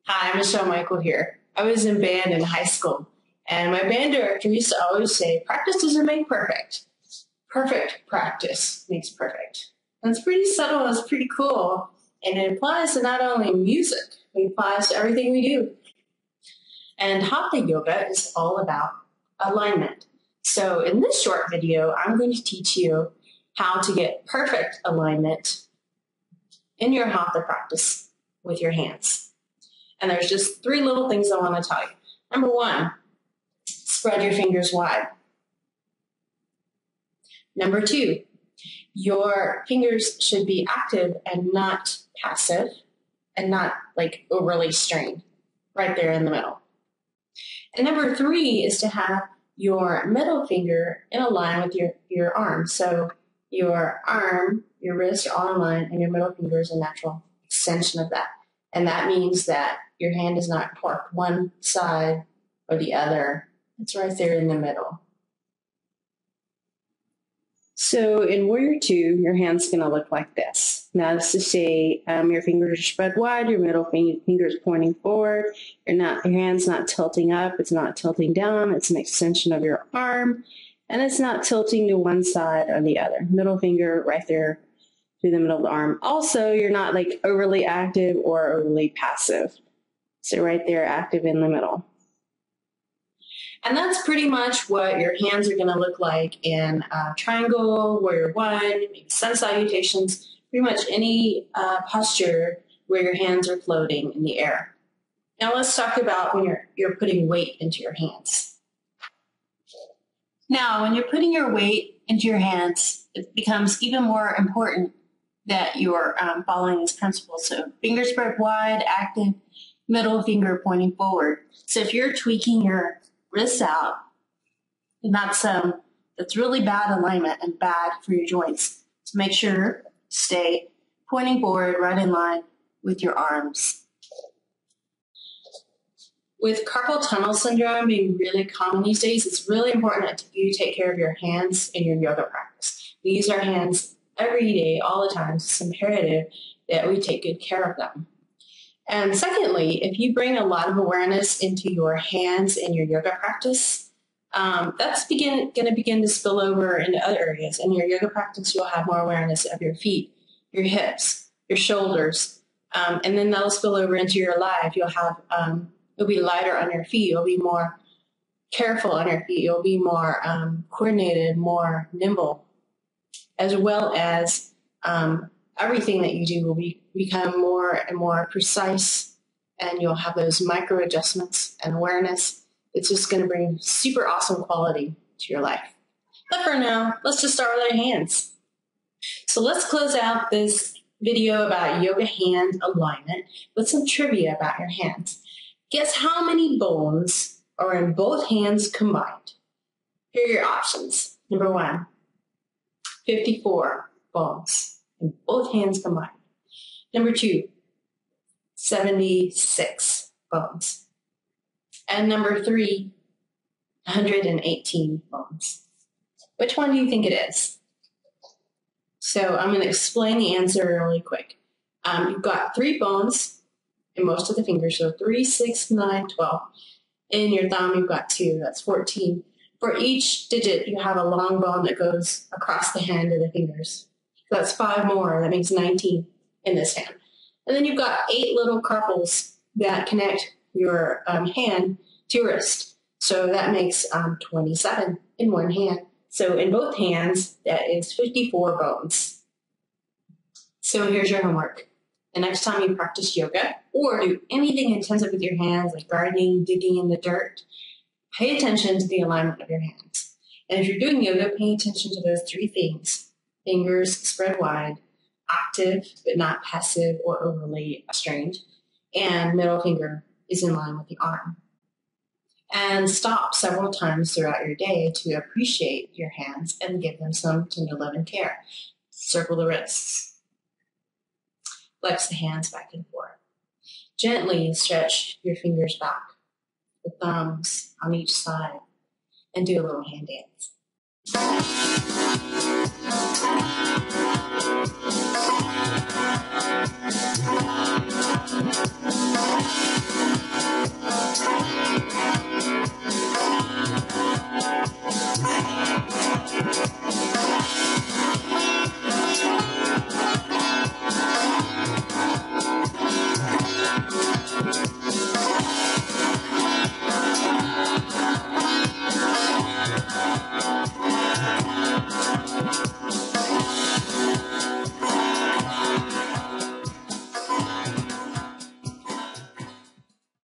Hi, Michelle Michael here. I was in band in high school, and my band director used to always say, practice doesn't make perfect. Perfect practice makes perfect. And it's pretty subtle, it's pretty cool, and it applies to not only music, it applies to everything we do. And Hatha Yoga is all about alignment. So in this short video, I'm going to teach you how to get perfect alignment in your Hatha practice with your hands. And there's just 3 little things I want to tell you. Number 1, spread your fingers wide. Number 2, your fingers should be active and not passive and not like overly strained, right there in the middle. And number 3 is to have your middle finger in a line with your arm. So your arm, your wrist are all in line, and your middle finger is a natural extension of that. And that means that your hand is not parked one side or the other. It's right there in the middle. So in Warrior 2, your hand's going to look like this. Now, that's to say your fingers are spread wide, your middle finger is pointing forward, your hand's not tilting up, it's not tilting down, it's an extension of your arm, and it's not tilting to one side or the other. Middle finger right there through the middle of the arm. Also, you're not like overly active or overly passive. So right there, active in the middle. And that's pretty much what your hands are going to look like in a triangle, Warrior 1, maybe sun salutations, pretty much any posture where your hands are floating in the air. Now let's talk about when you're putting weight into your hands. Now, when you're putting your weight into your hands, it becomes even more important that you're following these principles. So fingers spread wide, active, middle finger pointing forward. So if you're tweaking your wrists out, and that's really bad alignment and bad for your joints. So make sure stay pointing forward, right in line with your arms. With carpal tunnel syndrome being really common these days, it's really important that you take care of your hands in your yoga practice. We use our hands every day, all the time. It's imperative that we take good care of them. And secondly, if you bring a lot of awareness into your hands in your yoga practice, that's going to begin to spill over into other areas. In your yoga practice, you'll have more awareness of your feet, your hips, your shoulders, and then that'll spill over into your life. You'll be lighter on your feet. You'll be more careful on your feet. You'll be more coordinated, more nimble, as well as everything that you do will become more and more precise, and you'll have those micro adjustments and awareness. It's just going to bring super awesome quality to your life. But for now, let's just start with our hands. So let's close out this video about yoga hand alignment with some trivia about your hands. Guess how many bones are in both hands combined? Here are your options. Number 1, 54 bones in both hands combined. Number 2, 76 bones. And number 3, 118 bones. Which one do you think it is? So I'm going to explain the answer really quick. You've got 3 bones in most of the fingers, so 3, 6, 9, 12. In your thumb, you've got 2, that's 14. For each digit, you have a long bone that goes across the hand of the fingers. So that's 5 more, that makes 19 in this hand. And then you've got 8 little carpals that connect your hand to your wrist. So that makes 27 in one hand. So in both hands, that is 54 bones. So here's your homework. The next time you practice yoga or do anything intensive with your hands, like gardening, digging in the dirt, pay attention to the alignment of your hands. And if you're doing yoga, pay attention to those 3 things. Fingers spread wide, active but not passive or overly strained, and middle finger is in line with the arm. And stop several times throughout your day to appreciate your hands and give them some tender love and care. Circle the wrists. Flex the hands back and forth. Gently stretch your fingers back, the thumbs on each side, and do a little hand dance.